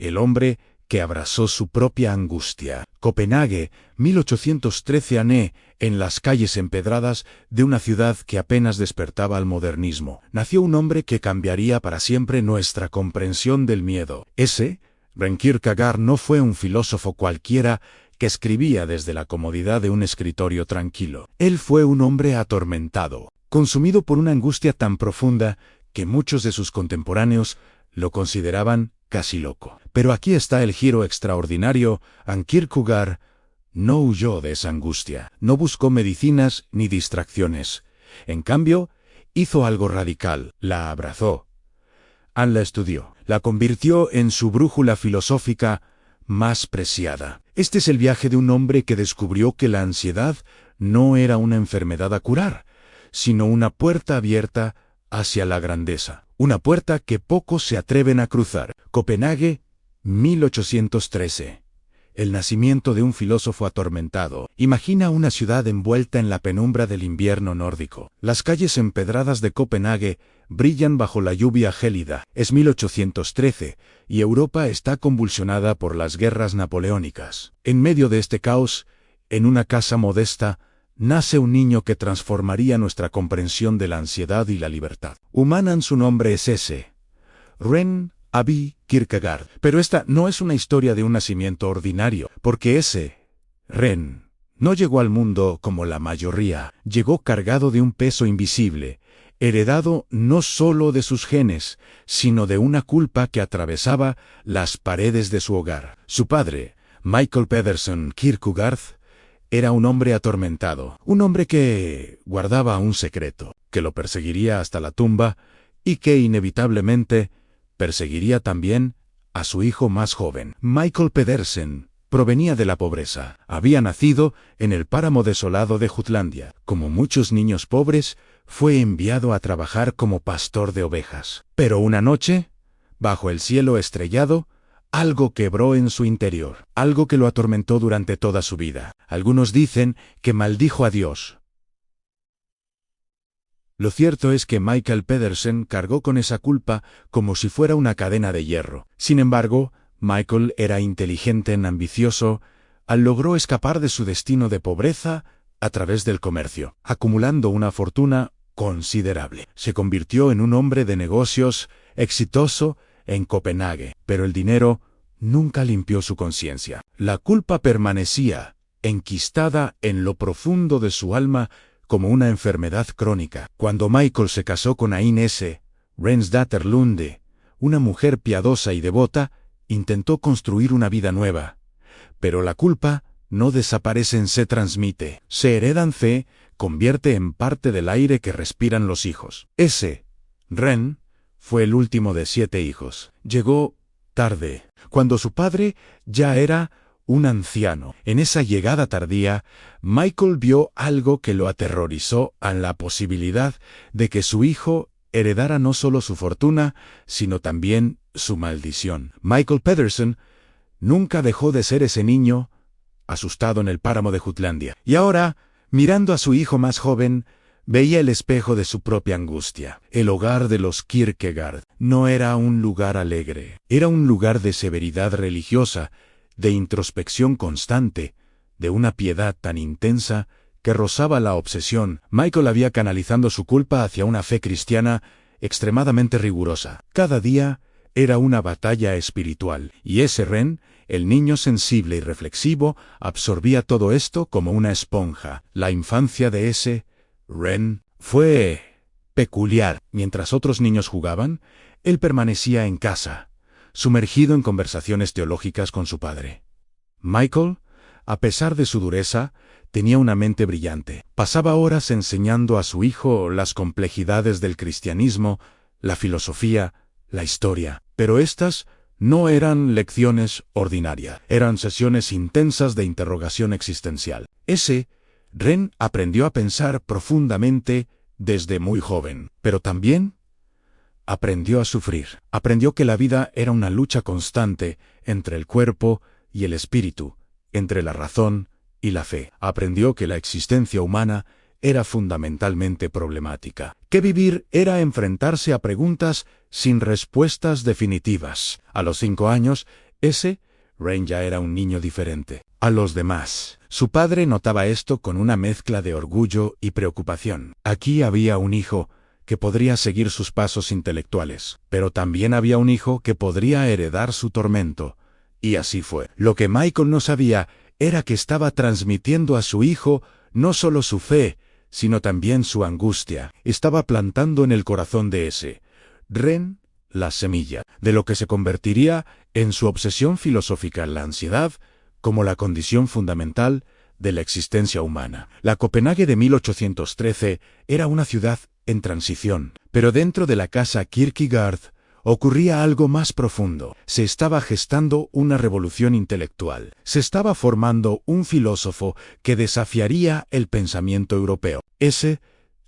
el hombre que abrazó su propia angustia. Copenhague, 1813 a.N., en las calles empedradas de una ciudad que apenas despertaba al modernismo, nació un hombre que cambiaría para siempre nuestra comprensión del miedo. Søren Kierkegaard no fue un filósofo cualquiera que escribía desde la comodidad de un escritorio tranquilo. Él fue un hombre atormentado, consumido por una angustia tan profunda que muchos de sus contemporáneos lo consideraban casi loco. Pero aquí está el giro extraordinario. Kierkegaard no huyó de esa angustia, no buscó medicinas ni distracciones. En cambio, hizo algo radical: la abrazó. La estudió, la convirtió en su brújula filosófica más preciada. Este es el viaje de un hombre que descubrió que la ansiedad no era una enfermedad a curar, sino una puerta abierta hacia la grandeza. Una puerta que pocos se atreven a cruzar. Copenhague, 1813. El nacimiento de un filósofo atormentado. Imagina una ciudad envuelta en la penumbra del invierno nórdico. Las calles empedradas de Copenhague brillan bajo la lluvia gélida. Es 1813, y Europa está convulsionada por las guerras napoleónicas. En medio de este caos, en una casa modesta, nace un niño que transformaría nuestra comprensión de la ansiedad y la libertad. Su nombre es Søren Kierkegaard. Pero esta no es una historia de un nacimiento ordinario, porque Søren no llegó al mundo como la mayoría. Llegó cargado de un peso invisible, heredado no solo de sus genes, sino de una culpa que atravesaba las paredes de su hogar. Su padre, Michael Pedersen Kierkegaard, era un hombre atormentado, un hombre que guardaba un secreto, que lo perseguiría hasta la tumba y que inevitablemente perseguiría también a su hijo más joven. Michael Pedersen provenía de la pobreza. Había nacido en el páramo desolado de Jutlandia. Como muchos niños pobres, fue enviado a trabajar como pastor de ovejas. Pero una noche, bajo el cielo estrellado, algo quebró en su interior, algo que lo atormentó durante toda su vida. Algunos dicen que maldijo a Dios. Lo cierto es que Michael Pedersen cargó con esa culpa como si fuera una cadena de hierro. Sin embargo, Michael era inteligente y ambicioso. Logró escapar de su destino de pobreza a través del comercio, acumulando una fortuna considerable. Se convirtió en un hombre de negocios exitoso en Copenhague, pero el dinero nunca limpió su conciencia. La culpa permanecía enquistada en lo profundo de su alma como una enfermedad crónica. Cuando Michael se casó con Ines Rensdatter Lunde, una mujer piadosa y devota, intentó construir una vida nueva. Pero la culpa no desaparece, se transmite, se hereda, se convierte en parte del aire que respiran los hijos. Ren fue el último de 7 hijos. Llegó tarde, cuando su padre ya era un anciano. En esa llegada tardía, Michael vio algo que lo aterrorizó: la posibilidad de que su hijo heredara no solo su fortuna, sino también su maldición. Michael Pedersen nunca dejó de ser ese niño asustado en el páramo de Jutlandia. Y ahora, mirando a su hijo más joven, veía el espejo de su propia angustia. El hogar de los Kierkegaard no era un lugar alegre. Era un lugar de severidad religiosa, de introspección constante, de una piedad tan intensa que rozaba la obsesión. Michael había canalizado su culpa hacia una fe cristiana extremadamente rigurosa. Cada día era una batalla espiritual, y Ren, el niño sensible y reflexivo, absorbía todo esto como una esponja. La infancia de Ren fue peculiar. Mientras otros niños jugaban, él permanecía en casa, sumergido en conversaciones teológicas con su padre. Michael, a pesar de su dureza, tenía una mente brillante. Pasaba horas enseñando a su hijo las complejidades del cristianismo, la filosofía, la historia. Pero estas no eran lecciones ordinarias, eran sesiones intensas de interrogación existencial. Ren aprendió a pensar profundamente desde muy joven, pero también aprendió a sufrir. Aprendió que la vida era una lucha constante entre el cuerpo y el espíritu, entre la razón y la fe. Aprendió que la existencia humana era fundamentalmente problemática, que vivir era enfrentarse a preguntas sin respuestas definitivas. A los 5 años, Ren ya era un niño diferente a los demás. Su padre notaba esto con una mezcla de orgullo y preocupación. Aquí había un hijo que podría seguir sus pasos intelectuales, pero también había un hijo que podría heredar su tormento. Y así fue. Lo que Michael no sabía era que estaba transmitiendo a su hijo no solo su fe, sino también su angustia. Estaba plantando en el corazón de Ren la semilla de lo que se convertiría en su obsesión filosófica, la ansiedad, como la condición fundamental de la existencia humana. La Copenhague de 1813 era una ciudad en transición, pero dentro de la casa Kierkegaard ocurría algo más profundo. Se estaba gestando una revolución intelectual. Se estaba formando un filósofo que desafiaría el pensamiento europeo.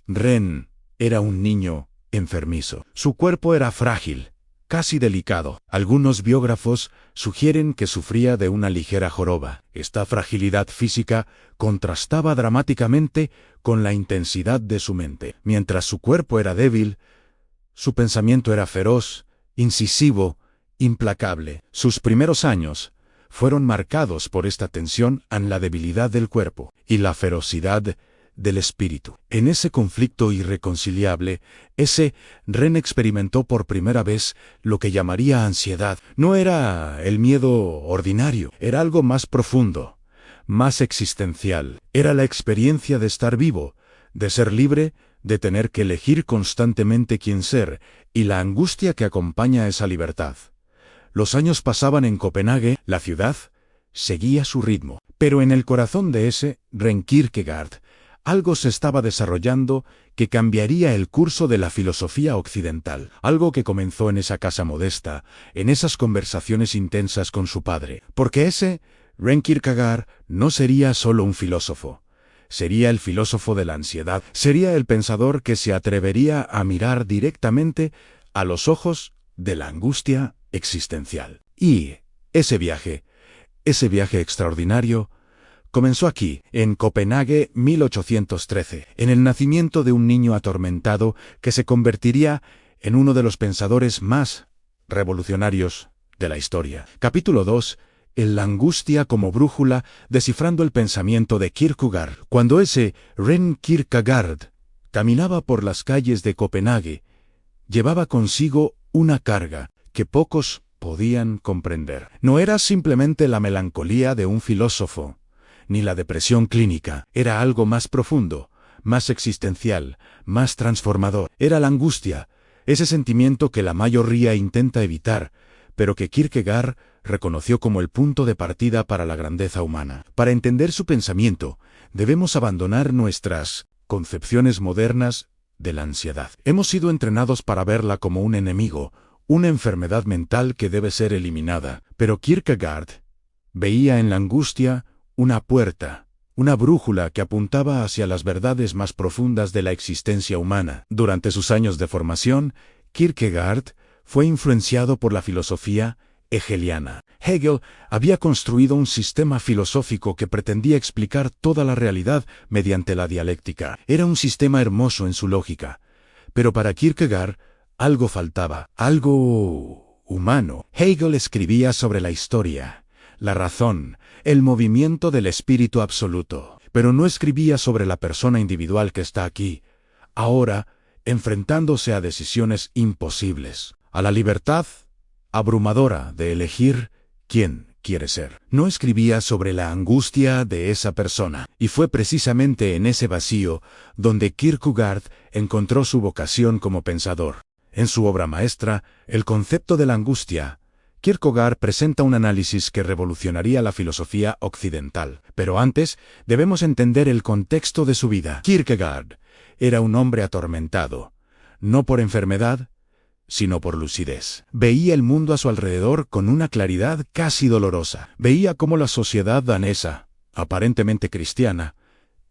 Ren era un niño enfermizo. Su cuerpo era frágil, casi delicado. Algunos biógrafos sugieren que sufría de una ligera joroba. Esta fragilidad física contrastaba dramáticamente con la intensidad de su mente. Mientras su cuerpo era débil, su pensamiento era feroz, incisivo, implacable. Sus primeros años fueron marcados por esta tensión en la debilidad del cuerpo y la ferocidad del espíritu. En ese conflicto irreconciliable, Ren experimentó por primera vez lo que llamaría ansiedad. No era el miedo ordinario, era algo más profundo, más existencial. Era la experiencia de estar vivo, de ser libre, de tener que elegir constantemente quién ser, y la angustia que acompaña esa libertad. Los años pasaban en Copenhague, la ciudad seguía su ritmo, pero en el corazón de Ren Kierkegaard, algo se estaba desarrollando que cambiaría el curso de la filosofía occidental, algo que comenzó en esa casa modesta, en esas conversaciones intensas con su padre, porque Ren Kierkegaard no sería solo un filósofo. Sería el filósofo de la ansiedad, sería el pensador que se atrevería a mirar directamente a los ojos de la angustia existencial. Y ese viaje extraordinario, comenzó aquí, en Copenhague 1813, en el nacimiento de un niño atormentado que se convertiría en uno de los pensadores más revolucionarios de la historia. Capítulo 2. En la angustia como brújula, descifrando el pensamiento de Kierkegaard. Cuando Ren Kierkegaard caminaba por las calles de Copenhague, llevaba consigo una carga que pocos podían comprender. No era simplemente la melancolía de un filósofo, ni la depresión clínica. Era algo más profundo, más existencial, más transformador. Era la angustia, ese sentimiento que la mayoría intenta evitar, pero que Kierkegaard reconoció como el punto de partida para la grandeza humana. Para entender su pensamiento, debemos abandonar nuestras concepciones modernas de la ansiedad. Hemos sido entrenados para verla como un enemigo, una enfermedad mental que debe ser eliminada, pero Kierkegaard veía en la angustia una puerta, una brújula que apuntaba hacia las verdades más profundas de la existencia humana. Durante sus años de formación, Kierkegaard fue influenciado por la filosofía hegeliana. Hegel había construido un sistema filosófico que pretendía explicar toda la realidad mediante la dialéctica. Era un sistema hermoso en su lógica, pero para Kierkegaard algo faltaba, algo humano. Hegel escribía sobre la historia, la razón, el movimiento del espíritu absoluto, pero no escribía sobre la persona individual que está aquí, ahora, enfrentándose a decisiones imposibles, a la libertad abrumadora de elegir quién quiere ser. No escribía sobre la angustia de esa persona, y fue precisamente en ese vacío donde Kierkegaard encontró su vocación como pensador. En su obra maestra, El concepto de la angustia, Kierkegaard presenta un análisis que revolucionaría la filosofía occidental. Pero antes, debemos entender el contexto de su vida. Kierkegaard era un hombre atormentado, no por enfermedad, sino por lucidez. Veía el mundo a su alrededor con una claridad casi dolorosa. Veía cómo la sociedad danesa, aparentemente cristiana,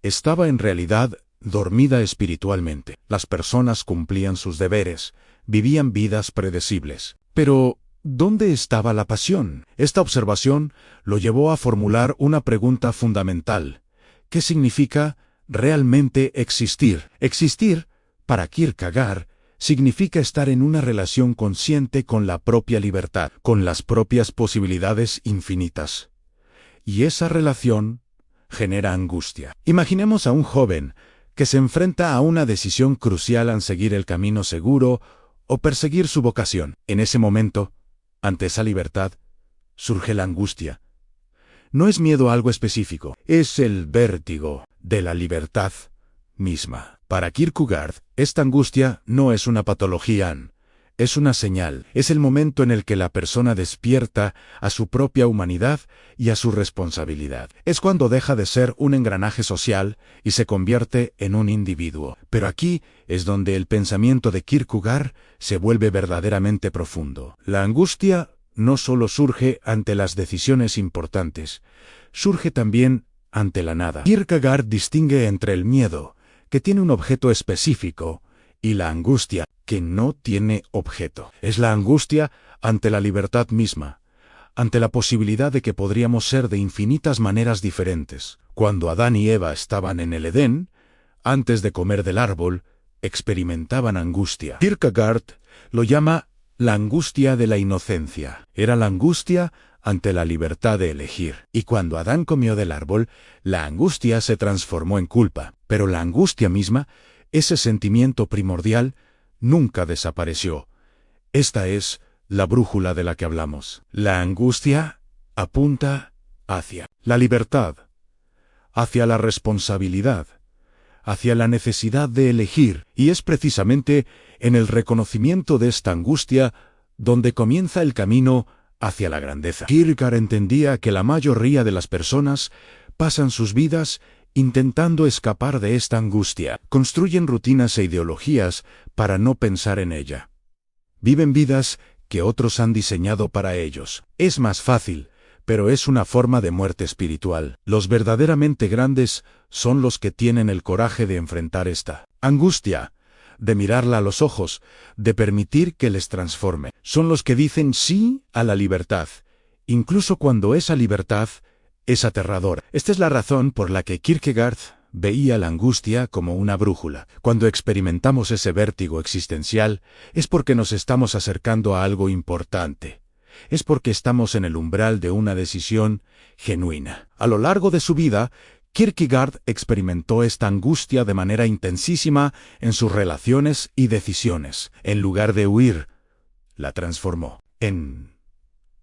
estaba en realidad dormida espiritualmente. Las personas cumplían sus deberes, vivían vidas predecibles. Pero ¿dónde estaba la pasión? Esta observación lo llevó a formular una pregunta fundamental. ¿Qué significa realmente existir? Existir, para Kierkegaard, significa estar en una relación consciente con la propia libertad, con las propias posibilidades infinitas. Y esa relación genera angustia. Imaginemos a un joven que se enfrenta a una decisión crucial en seguir el camino seguro o perseguir su vocación. En ese momento, ante esa libertad, surge la angustia. No es miedo a algo específico, es el vértigo de la libertad misma. Para Kierkegaard, esta angustia no es una patología, es una señal, es el momento en el que la persona despierta a su propia humanidad y a su responsabilidad. Es cuando deja de ser un engranaje social y se convierte en un individuo. Pero aquí es donde el pensamiento de Kierkegaard se vuelve verdaderamente profundo. La angustia no solo surge ante las decisiones importantes, surge también ante la nada. Kierkegaard distingue entre el miedo, que tiene un objeto específico, y la angustia, que no tiene objeto. Es la angustia ante la libertad misma, ante la posibilidad de que podríamos ser de infinitas maneras diferentes. Cuando Adán y Eva estaban en el Edén, antes de comer del árbol, experimentaban angustia. Kierkegaard lo llama la angustia de la inocencia. Era la angustia ante la libertad de elegir. Y cuando Adán comió del árbol, la angustia se transformó en culpa. Pero la angustia misma, ese sentimiento primordial, nunca desapareció. Esta es la brújula de la que hablamos. La angustia apunta hacia la libertad, hacia la responsabilidad, hacia la necesidad de elegir, y es precisamente en el reconocimiento de esta angustia donde comienza el camino hacia la grandeza. Kierkegaard entendía que la mayoría de las personas pasan sus vidas intentando escapar de esta angustia, construyen rutinas e ideologías para no pensar en ella. Viven vidas que otros han diseñado para ellos. Es más fácil, pero es una forma de muerte espiritual. Los verdaderamente grandes son los que tienen el coraje de enfrentar esta angustia, de mirarla a los ojos, de permitir que les transforme. Son los que dicen sí a la libertad, incluso cuando esa libertad es aterradora. Esta es la razón por la que Kierkegaard veía la angustia como una brújula. Cuando experimentamos ese vértigo existencial, es porque nos estamos acercando a algo importante. Es porque estamos en el umbral de una decisión genuina. A lo largo de su vida, Kierkegaard experimentó esta angustia de manera intensísima en sus relaciones y decisiones. En lugar de huir, la transformó en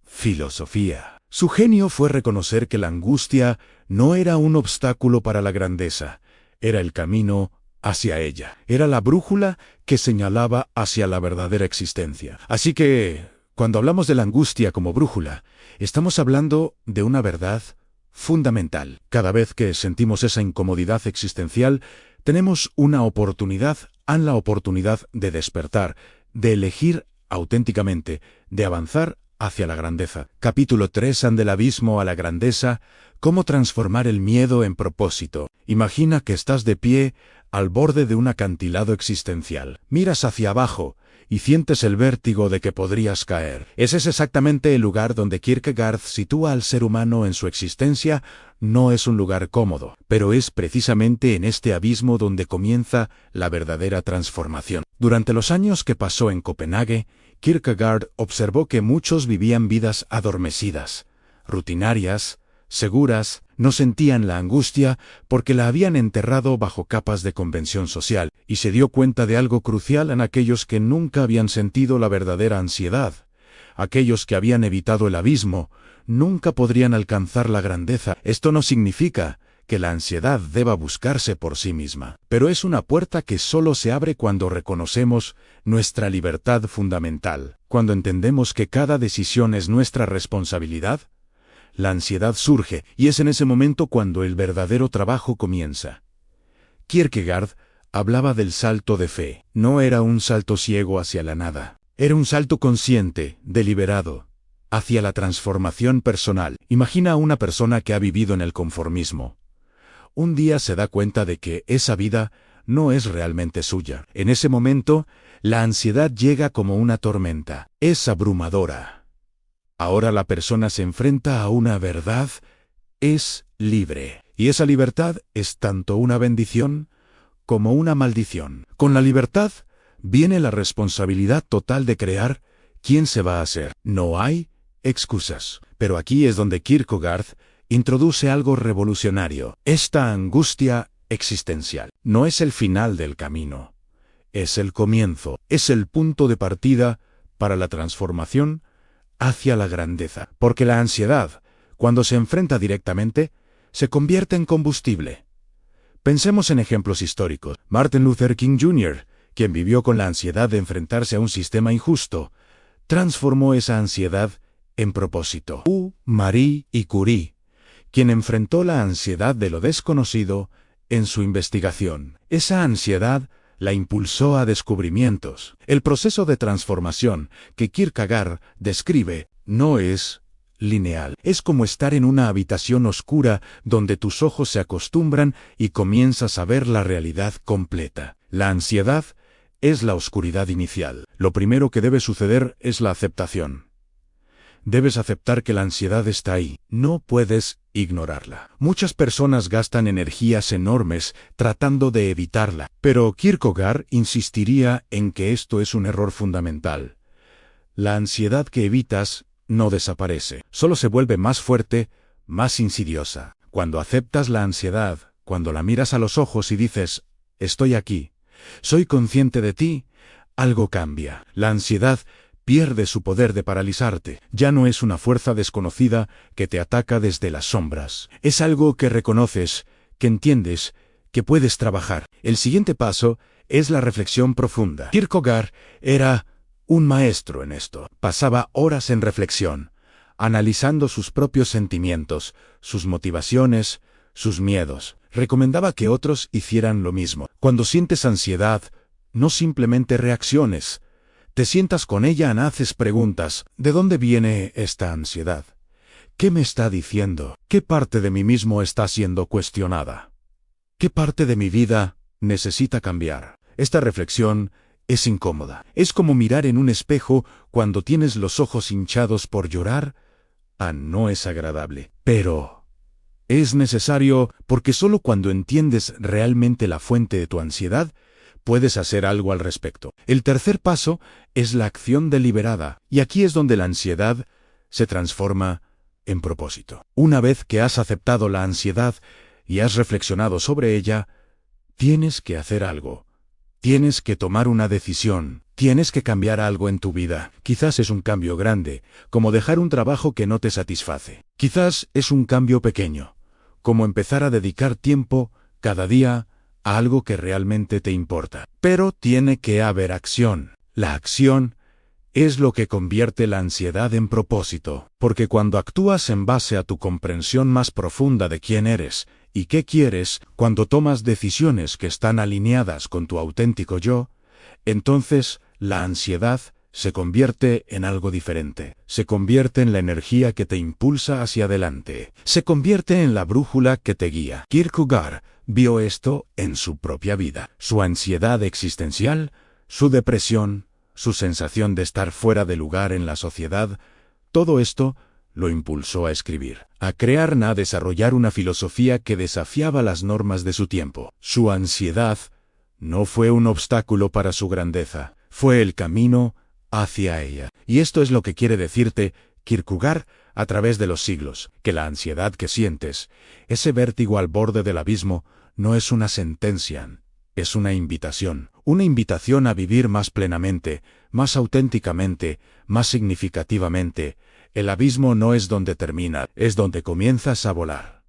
filosofía. Su genio fue reconocer que la angustia no era un obstáculo para la grandeza, era el camino hacia ella. Era la brújula que señalaba hacia la verdadera existencia. Así que, cuando hablamos de la angustia como brújula, estamos hablando de una verdad fundamental. Cada vez que sentimos esa incomodidad existencial, tenemos una oportunidad, la oportunidad de despertar, de elegir auténticamente, de avanzar hacia la grandeza. Capítulo 3. Del abismo a la grandeza, cómo transformar el miedo en propósito. Imagina que estás de pie al borde de un acantilado existencial. Miras hacia abajo y sientes el vértigo de que podrías caer. Ese es exactamente el lugar donde Kierkegaard sitúa al ser humano en su existencia. No es un lugar cómodo, pero es precisamente en este abismo donde comienza la verdadera transformación. Durante los años que pasó en Copenhague, Kierkegaard observó que muchos vivían vidas adormecidas, rutinarias, seguras, no sentían la angustia porque la habían enterrado bajo capas de convención social, y se dio cuenta de algo crucial en aquellos que nunca habían sentido la verdadera ansiedad. Aquellos que habían evitado el abismo nunca podrían alcanzar la grandeza. Esto no significa que la ansiedad deba buscarse por sí misma, pero es una puerta que solo se abre cuando reconocemos nuestra libertad fundamental. Cuando entendemos que cada decisión es nuestra responsabilidad, la ansiedad surge, y es en ese momento cuando el verdadero trabajo comienza. Kierkegaard hablaba del salto de fe. No era un salto ciego hacia la nada. Era un salto consciente, deliberado, hacia la transformación personal. Imagina a una persona que ha vivido en el conformismo. Un día se da cuenta de que esa vida no es realmente suya. En ese momento, la ansiedad llega como una tormenta. Es abrumadora. Ahora la persona se enfrenta a una verdad, es libre. Y esa libertad es tanto una bendición como una maldición. Con la libertad, viene la responsabilidad total de crear quién se va a ser. No hay excusas. Pero aquí es donde Kierkegaard introduce algo revolucionario. Esta angustia existencial no es el final del camino, es el comienzo, es el punto de partida para la transformación hacia la grandeza. Porque la ansiedad, cuando se enfrenta directamente, se convierte en combustible. Pensemos en ejemplos históricos. Martin Luther King Jr., quien vivió con la ansiedad de enfrentarse a un sistema injusto, transformó esa ansiedad en propósito. Marie Curie, quien enfrentó la ansiedad de lo desconocido en su investigación. Esa ansiedad la impulsó a descubrimientos. El proceso de transformación que Kierkegaard describe no es lineal. Es como estar en una habitación oscura donde tus ojos se acostumbran y comienzas a ver la realidad completa. La ansiedad es la oscuridad inicial. Lo primero que debe suceder es la aceptación. Debes aceptar que la ansiedad está ahí. No puedes ignorarla. Muchas personas gastan energías enormes tratando de evitarla, pero Kierkegaard insistiría en que esto es un error fundamental. La ansiedad que evitas no desaparece, solo se vuelve más fuerte, más insidiosa. Cuando aceptas la ansiedad, cuando la miras a los ojos y dices, estoy aquí, soy consciente de ti, algo cambia. La ansiedad pierde su poder de paralizarte. Ya no es una fuerza desconocida que te ataca desde las sombras. Es algo que reconoces, que entiendes, que puedes trabajar. El siguiente paso es la reflexión profunda. Kierkegaard era un maestro en esto. Pasaba horas en reflexión, analizando sus propios sentimientos, sus motivaciones, sus miedos. Recomendaba que otros hicieran lo mismo. Cuando sientes ansiedad, no simplemente reacciones. Te sientas con ella y haces preguntas. ¿De dónde viene esta ansiedad? ¿Qué me está diciendo? ¿Qué parte de mí mismo está siendo cuestionada? ¿Qué parte de mi vida necesita cambiar? Esta reflexión es incómoda. Es como mirar en un espejo cuando tienes los ojos hinchados por llorar. No es agradable. Pero es necesario porque solo cuando entiendes realmente la fuente de tu ansiedad, puedes hacer algo al respecto. El tercer paso es la acción deliberada, y aquí es donde la ansiedad se transforma en propósito. Una vez que has aceptado la ansiedad y has reflexionado sobre ella, tienes que hacer algo. Tienes que tomar una decisión. Tienes que cambiar algo en tu vida. Quizás es un cambio grande, como dejar un trabajo que no te satisface. Quizás es un cambio pequeño, como empezar a dedicar tiempo cada día a algo que realmente te importa. Pero tiene que haber acción. La acción es lo que convierte la ansiedad en propósito, porque cuando actúas en base a tu comprensión más profunda de quién eres y qué quieres, cuando tomas decisiones que están alineadas con tu auténtico yo, entonces la ansiedad se convierte en algo diferente. Se convierte en la energía que te impulsa hacia adelante. Se convierte en la brújula que te guía. Kierkegaard vio esto en su propia vida. Su ansiedad existencial, su depresión, su sensación de estar fuera de lugar en la sociedad, todo esto lo impulsó a escribir, a crear a desarrollar una filosofía que desafiaba las normas de su tiempo. Su ansiedad no fue un obstáculo para su grandeza, fue el camino hacia ella. Y esto es lo que quiere decirte Kierkegaard a través de los siglos, que la ansiedad que sientes, ese vértigo al borde del abismo, no es una sentencia, es una invitación a vivir más plenamente, más auténticamente, más significativamente. El abismo no es donde termina, es donde comienzas a volar.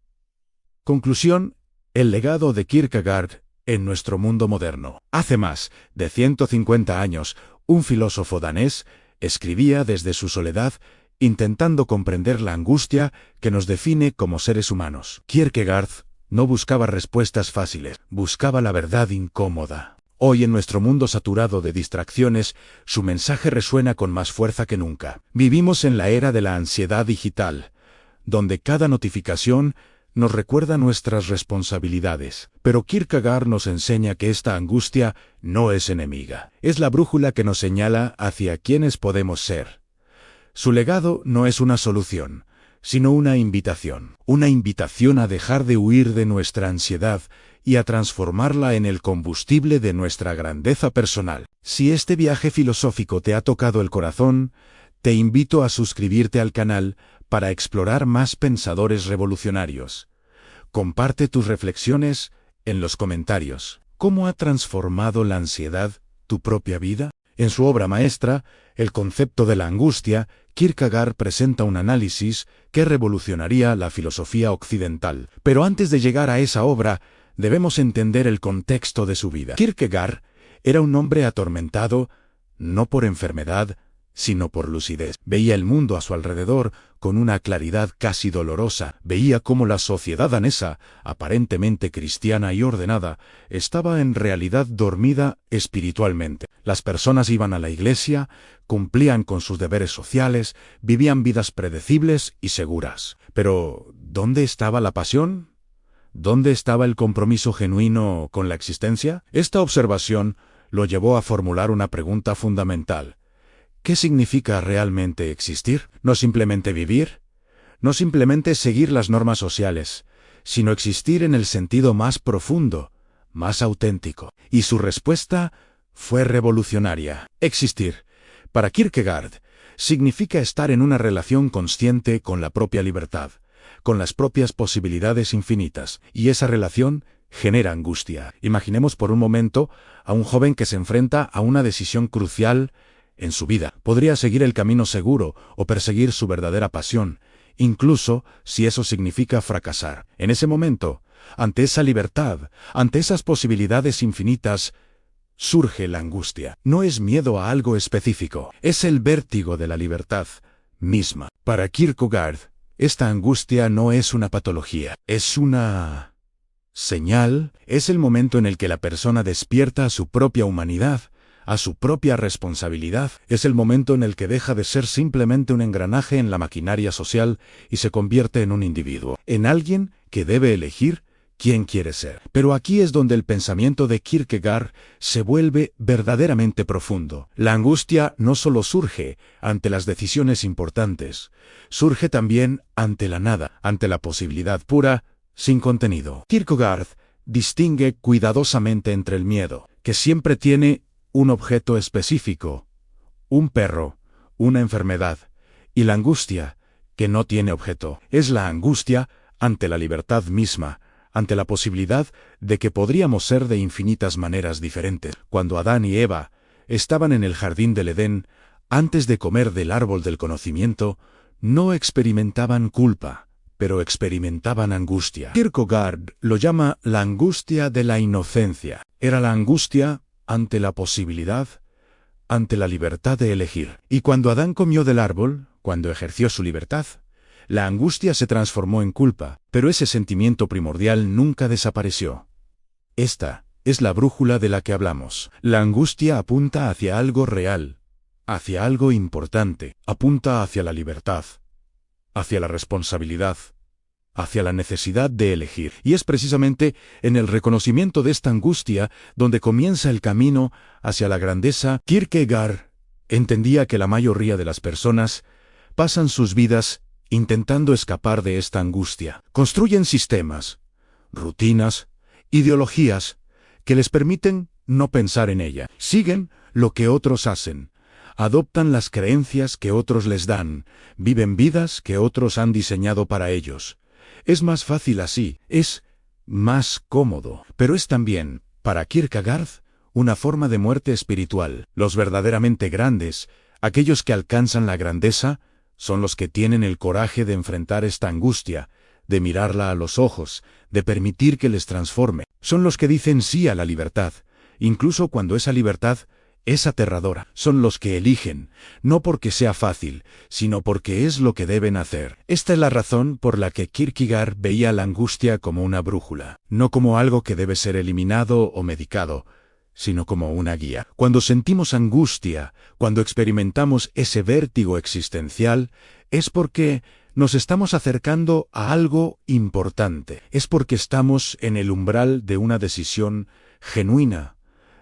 Conclusión: el legado de Kierkegaard en nuestro mundo moderno. Hace más de 150 años, un filósofo danés escribía desde su soledad, intentando comprender la angustia que nos define como seres humanos. Kierkegaard no buscaba respuestas fáciles, buscaba la verdad incómoda. Hoy, en nuestro mundo saturado de distracciones, su mensaje resuena con más fuerza que nunca. Vivimos en la era de la ansiedad digital, donde cada notificación nos recuerda nuestras responsabilidades. Pero Kierkegaard nos enseña que esta angustia no es enemiga. Es la brújula que nos señala hacia quiénes podemos ser. Su legado no es una solución, sino una invitación a dejar de huir de nuestra ansiedad y a transformarla en el combustible de nuestra grandeza personal. Si este viaje filosófico te ha tocado el corazón, te invito a suscribirte al canal para explorar más pensadores revolucionarios. Comparte tus reflexiones en los comentarios. ¿Cómo ha transformado la ansiedad tu propia vida? En su obra maestra, El concepto de la angustia, Kierkegaard presenta un análisis que revolucionaría la filosofía occidental. Pero antes de llegar a esa obra, debemos entender el contexto de su vida. Kierkegaard era un hombre atormentado, no por enfermedad, sino por lucidez. Veía el mundo a su alrededor con una claridad casi dolorosa. Veía cómo la sociedad danesa, aparentemente cristiana y ordenada, estaba en realidad dormida espiritualmente. Las personas iban a la iglesia, cumplían con sus deberes sociales, vivían vidas predecibles y seguras. Pero, ¿dónde estaba la pasión? ¿Dónde estaba el compromiso genuino con la existencia? Esta observación lo llevó a formular una pregunta fundamental. ¿Qué significa realmente existir? No simplemente vivir, no simplemente seguir las normas sociales, sino existir en el sentido más profundo, más auténtico. Y su respuesta fue revolucionaria. Existir, para Kierkegaard, significa estar en una relación consciente con la propia libertad, con las propias posibilidades infinitas, y esa relación genera angustia. Imaginemos por un momento a un joven que se enfrenta a una decisión crucial en su vida. Podría seguir el camino seguro o perseguir su verdadera pasión, incluso si eso significa fracasar. En ese momento, ante esa libertad, ante esas posibilidades infinitas, surge la angustia. No es miedo a algo específico, es el vértigo de la libertad misma. Para Kierkegaard, esta angustia no es una patología, es una señal, es el momento en el que la persona despierta a su propia humanidad, a su propia responsabilidad. Es el momento en el que deja de ser simplemente un engranaje en la maquinaria social y se convierte en un individuo, en alguien que debe elegir quién quiere ser. Pero aquí es donde el pensamiento de Kierkegaard se vuelve verdaderamente profundo. La angustia no solo surge ante las decisiones importantes, surge también ante la nada, ante la posibilidad pura, sin contenido. Kierkegaard distingue cuidadosamente entre el miedo, que siempre tiene un objeto específico, un perro, una enfermedad, y la angustia, que no tiene objeto. Es la angustia ante la libertad misma, ante la posibilidad de que podríamos ser de infinitas maneras diferentes. Cuando Adán y Eva estaban en el jardín del Edén, antes de comer del árbol del conocimiento, no experimentaban culpa, pero experimentaban angustia. Kierkegaard lo llama la angustia de la inocencia. Era la angustia ante la posibilidad, ante la libertad de elegir. Y cuando Adán comió del árbol, cuando ejerció su libertad, la angustia se transformó en culpa, pero ese sentimiento primordial nunca desapareció. Esta es la brújula de la que hablamos. La angustia apunta hacia algo real, hacia algo importante, apunta hacia la libertad, hacia la responsabilidad, hacia la necesidad de elegir. Y es precisamente en el reconocimiento de esta angustia donde comienza el camino hacia la grandeza. Kierkegaard entendía que la mayoría de las personas pasan sus vidas intentando escapar de esta angustia. Construyen sistemas, rutinas, ideologías que les permiten no pensar en ella. Siguen lo que otros hacen, adoptan las creencias que otros les dan, viven vidas que otros han diseñado para ellos. Es más fácil así, es más cómodo, pero es también, para Kierkegaard, una forma de muerte espiritual. Los verdaderamente grandes, aquellos que alcanzan la grandeza, son los que tienen el coraje de enfrentar esta angustia, de mirarla a los ojos, de permitir que les transforme. Son los que dicen sí a la libertad, incluso cuando esa libertad es aterradora. Son los que eligen, no porque sea fácil, sino porque es lo que deben hacer. Esta es la razón por la que Kierkegaard veía la angustia como una brújula, no como algo que debe ser eliminado o medicado, sino como una guía. Cuando sentimos angustia, cuando experimentamos ese vértigo existencial, es porque nos estamos acercando a algo importante. Es porque estamos en el umbral de una decisión genuina,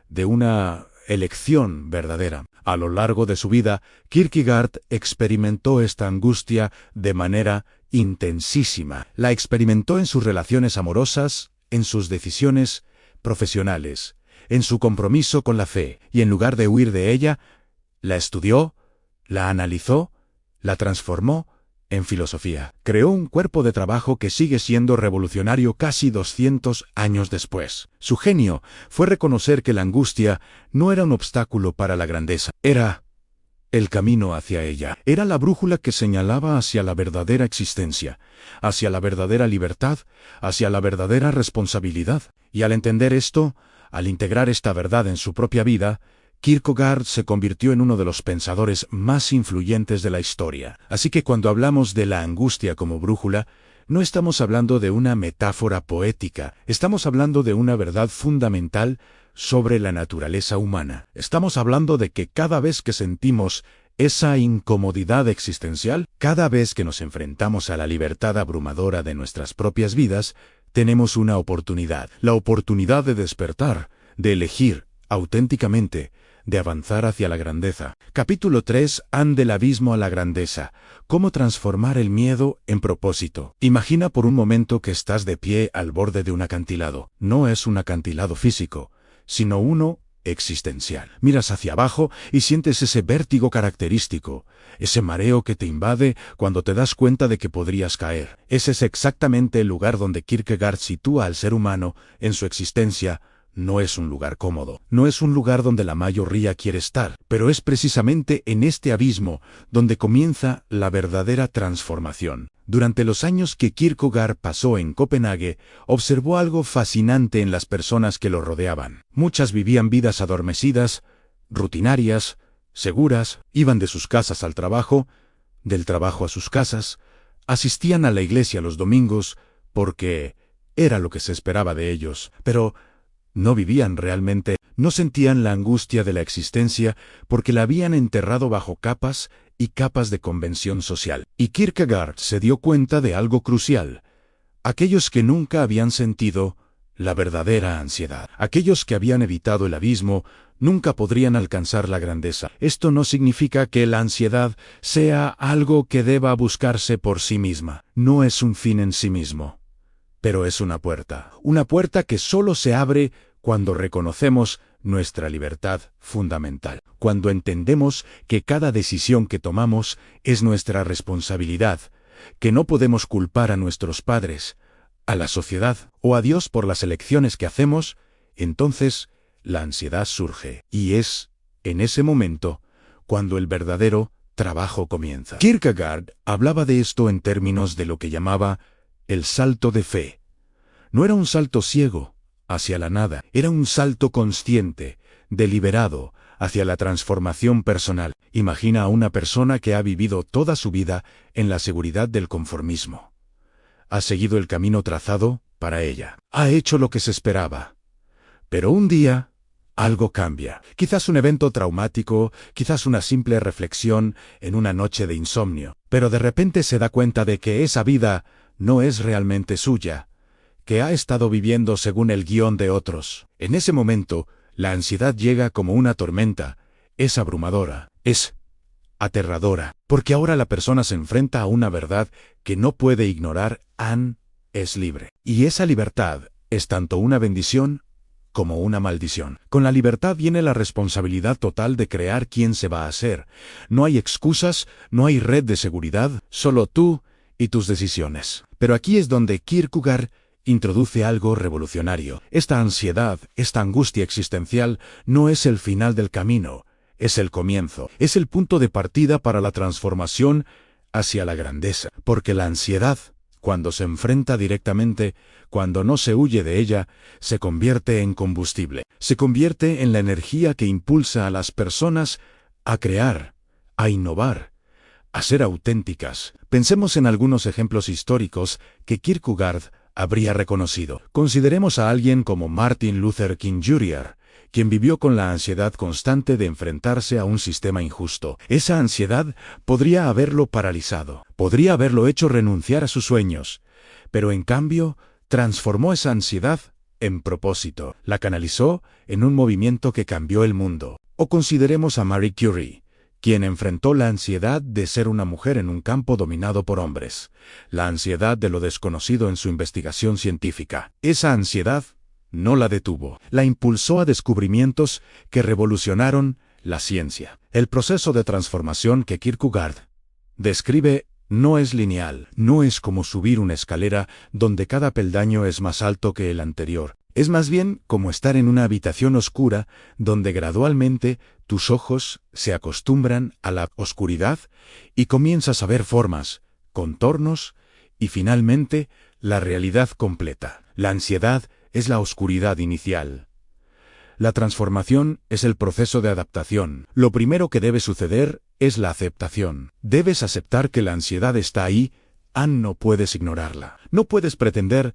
de una elección verdadera. A lo largo de su vida, Kierkegaard experimentó esta angustia de manera intensísima. La experimentó en sus relaciones amorosas, en sus decisiones profesionales, en su compromiso con la fe, y en lugar de huir de ella, la estudió, la analizó, la transformó en filosofía. Creó un cuerpo de trabajo que sigue siendo revolucionario casi 200 años después. Su genio fue reconocer que la angustia no era un obstáculo para la grandeza, era el camino hacia ella. Era la brújula que señalaba hacia la verdadera existencia, hacia la verdadera libertad, hacia la verdadera responsabilidad. Y al entender esto, al integrar esta verdad en su propia vida, Kierkegaard se convirtió en uno de los pensadores más influyentes de la historia. Así que cuando hablamos de la angustia como brújula, no estamos hablando de una metáfora poética, estamos hablando de una verdad fundamental sobre la naturaleza humana. Estamos hablando de que cada vez que sentimos esa incomodidad existencial, cada vez que nos enfrentamos a la libertad abrumadora de nuestras propias vidas, tenemos una oportunidad, la oportunidad de despertar, de elegir auténticamente, de avanzar hacia la grandeza. Capítulo 3. Del abismo a la grandeza. Cómo transformar el miedo en propósito. Imagina por un momento que estás de pie al borde de un acantilado. No es un acantilado físico, sino uno existencial. Miras hacia abajo y sientes ese vértigo característico, ese mareo que te invade cuando te das cuenta de que podrías caer. Ese es exactamente el lugar donde Kierkegaard sitúa al ser humano en su existencia. No es un lugar cómodo, no es un lugar donde la mayoría quiere estar, pero es precisamente en este abismo donde comienza la verdadera transformación. Durante los años que Kierkegaard pasó en Copenhague, observó algo fascinante en las personas que lo rodeaban. Muchas vivían vidas adormecidas, rutinarias, seguras, iban de sus casas al trabajo, del trabajo a sus casas, asistían a la iglesia los domingos, porque era lo que se esperaba de ellos, pero no vivían realmente, no sentían la angustia de la existencia porque la habían enterrado bajo capas y capas de convención social. Y Kierkegaard se dio cuenta de algo crucial. Aquellos que nunca habían sentido la verdadera ansiedad, aquellos que habían evitado el abismo, nunca podrían alcanzar la grandeza. Esto no significa que la ansiedad sea algo que deba buscarse por sí misma. No es un fin en sí mismo, pero es una puerta que solo se abre cuando reconocemos nuestra libertad fundamental, cuando entendemos que cada decisión que tomamos es nuestra responsabilidad, que no podemos culpar a nuestros padres, a la sociedad o a Dios por las elecciones que hacemos, entonces la ansiedad surge. Y es en ese momento cuando el verdadero trabajo comienza. Kierkegaard hablaba de esto en términos de lo que llamaba el salto de fe. No era un salto ciego hacia la nada, era un salto consciente, deliberado, hacia la transformación personal. Imagina a una persona que ha vivido toda su vida en la seguridad del conformismo. Ha seguido el camino trazado para ella. Ha hecho lo que se esperaba. Pero un día, algo cambia. Quizás un evento traumático, quizás una simple reflexión en una noche de insomnio. Pero de repente se da cuenta de que esa vida no es realmente suya, que ha estado viviendo según el guión de otros. En ese momento, la ansiedad llega como una tormenta, es abrumadora, es aterradora, porque ahora la persona se enfrenta a una verdad que no puede ignorar. Anne es libre. Y esa libertad es tanto una bendición como una maldición. Con la libertad viene la responsabilidad total de crear quién se va a ser. No hay excusas, no hay red de seguridad, solo tú y tus decisiones. Pero aquí es donde Kierkegaard introduce algo revolucionario. Esta ansiedad, esta angustia existencial, no es el final del camino, es el comienzo, es el punto de partida para la transformación hacia la grandeza. Porque la ansiedad, cuando se enfrenta directamente, cuando no se huye de ella, se convierte en combustible, se convierte en la energía que impulsa a las personas a crear, a innovar, a ser auténticas. Pensemos en algunos ejemplos históricos que Kierkegaard habría reconocido. Consideremos a alguien como Martin Luther King Jr., quien vivió con la ansiedad constante de enfrentarse a un sistema injusto. Esa ansiedad podría haberlo paralizado, podría haberlo hecho renunciar a sus sueños, pero en cambio transformó esa ansiedad en propósito, la canalizó en un movimiento que cambió el mundo. O consideremos a Marie Curie, quien enfrentó la ansiedad de ser una mujer en un campo dominado por hombres, la ansiedad de lo desconocido en su investigación científica. Esa ansiedad no la detuvo, la impulsó a descubrimientos que revolucionaron la ciencia. El proceso de transformación que Kierkegaard describe no es lineal, no es como subir una escalera donde cada peldaño es más alto que el anterior. Es más bien como estar en una habitación oscura donde gradualmente tus ojos se acostumbran a la oscuridad y comienzas a ver formas, contornos y finalmente la realidad completa. La ansiedad es la oscuridad inicial. La transformación es el proceso de adaptación. Lo primero que debe suceder es la aceptación. Debes aceptar que la ansiedad está ahí, no puedes ignorarla. No puedes pretender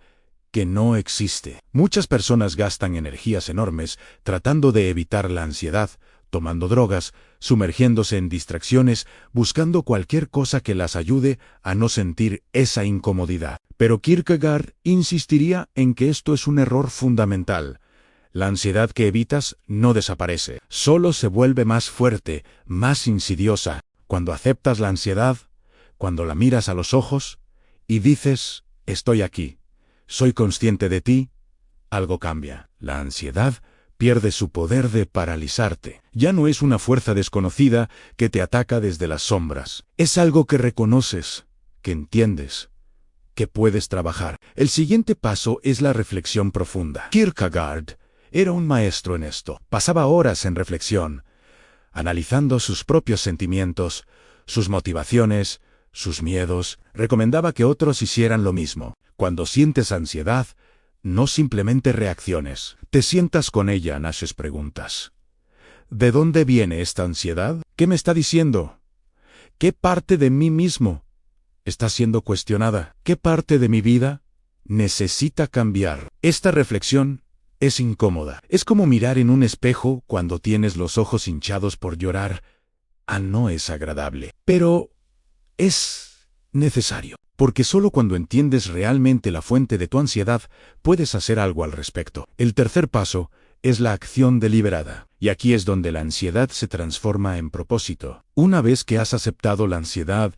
que no existe. Muchas personas gastan energías enormes tratando de evitar la ansiedad, tomando drogas, sumergiéndose en distracciones, buscando cualquier cosa que las ayude a no sentir esa incomodidad. Pero Kierkegaard insistiría en que esto es un error fundamental. La ansiedad que evitas no desaparece, solo se vuelve más fuerte, más insidiosa. Cuando aceptas la ansiedad, cuando la miras a los ojos y dices, estoy aquí, soy consciente de ti, algo cambia. La ansiedad pierde su poder de paralizarte. Ya no es una fuerza desconocida que te ataca desde las sombras. Es algo que reconoces, que entiendes, que puedes trabajar. El siguiente paso es la reflexión profunda. Kierkegaard era un maestro en esto. Pasaba horas en reflexión, analizando sus propios sentimientos, sus motivaciones, sus miedos. Recomendaba que otros hicieran lo mismo. Cuando sientes ansiedad, no simplemente reacciones. Te sientas con ella, haces preguntas. ¿De dónde viene esta ansiedad? ¿Qué me está diciendo? ¿Qué parte de mí mismo está siendo cuestionada? ¿Qué parte de mi vida necesita cambiar? Esta reflexión es incómoda. Es como mirar en un espejo cuando tienes los ojos hinchados por llorar. No es agradable. Pero es necesario. Porque solo cuando entiendes realmente la fuente de tu ansiedad, puedes hacer algo al respecto. El tercer paso es la acción deliberada. Y aquí es donde la ansiedad se transforma en propósito. Una vez que has aceptado la ansiedad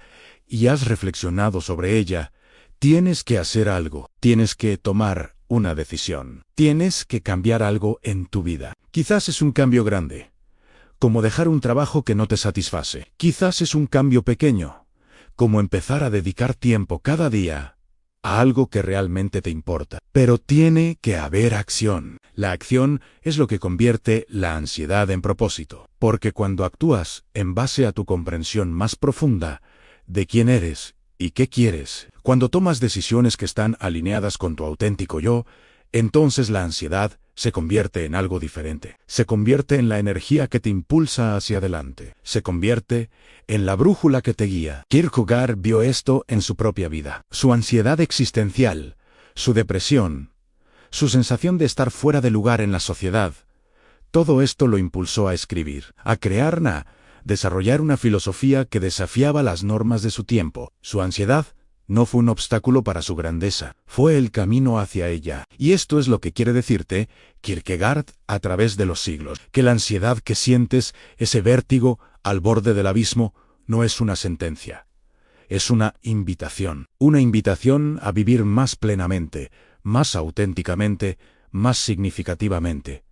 y has reflexionado sobre ella, tienes que hacer algo. Tienes que tomar una decisión. Tienes que cambiar algo en tu vida. Quizás es un cambio grande, como dejar un trabajo que no te satisface. Quizás es un cambio pequeño, como empezar a dedicar tiempo cada día a algo que realmente te importa. Pero tiene que haber acción. La acción es lo que convierte la ansiedad en propósito. Porque cuando actúas en base a tu comprensión más profunda de quién eres y qué quieres, cuando tomas decisiones que están alineadas con tu auténtico yo, entonces la ansiedad se convierte en algo diferente. Se convierte en la energía que te impulsa hacia adelante. Se convierte en la brújula que te guía. Kierkegaard vio esto en su propia vida. Su ansiedad existencial, su depresión, su sensación de estar fuera de lugar en la sociedad. Todo esto lo impulsó a escribir, a crear, desarrollar una filosofía que desafiaba las normas de su tiempo. Su ansiedad no fue un obstáculo para su grandeza, fue el camino hacia ella. Y esto es lo que quiere decirte Kierkegaard a través de los siglos. Que la ansiedad que sientes, ese vértigo al borde del abismo, no es una sentencia. Es una invitación a vivir más plenamente, más auténticamente, más significativamente.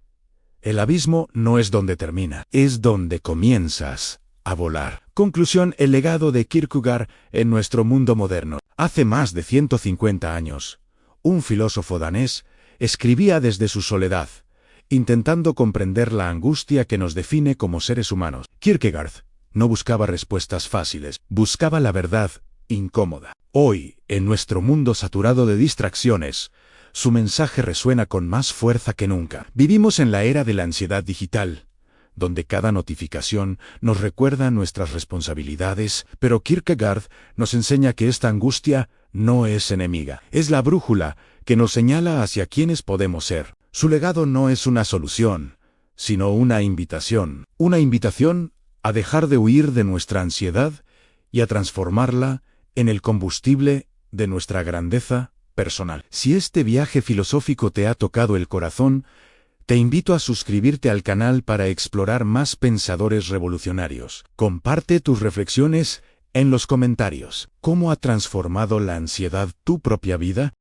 El abismo no es donde termina, es donde comienzas a volar. Conclusión: el legado de Kierkegaard en nuestro mundo moderno. Hace más de 150 años, un filósofo danés escribía desde su soledad, intentando comprender la angustia que nos define como seres humanos. Kierkegaard no buscaba respuestas fáciles, buscaba la verdad incómoda. Hoy, en nuestro mundo saturado de distracciones, su mensaje resuena con más fuerza que nunca. Vivimos en la era de la ansiedad digital, donde cada notificación nos recuerda nuestras responsabilidades, pero Kierkegaard nos enseña que esta angustia no es enemiga, es la brújula que nos señala hacia quiénes podemos ser. Su legado no es una solución, sino una invitación a dejar de huir de nuestra ansiedad y a transformarla en el combustible de nuestra grandeza personal. Si este viaje filosófico te ha tocado el corazón, Te invito a suscribirte al canal para explorar más pensadores revolucionarios. Comparte tus reflexiones en los comentarios. ¿Cómo ha transformado la ansiedad tu propia vida?